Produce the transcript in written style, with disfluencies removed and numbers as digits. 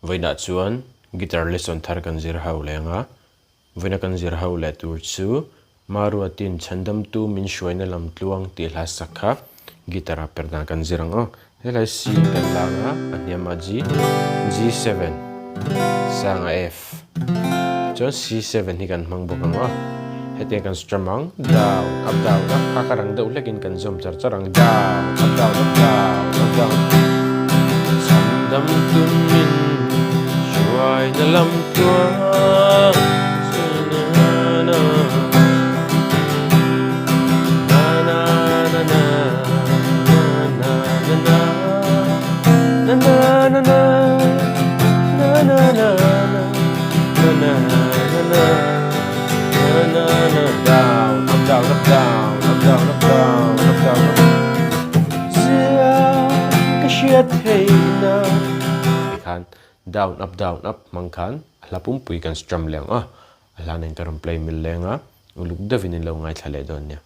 Voina chuan guitar lesson thar kan zir ho lenga voina kan zir ho le tur chu Maruati Chhandamtu'n min hruaina lam tluang ti hla sakha guitar Perhdan kan zirang helai C kan langa aniama G G7 sanga F chuan C7 hi kan hmang bawk anga hetiang kan strum down up kakarang deuh hlekin kan zom charang down up down Chhandamtu'n min hruaina lam tluang down up mangkhan alapum pui kan strum leng ala nain taram play mil lenga uluk davinin lo ngai thale don nya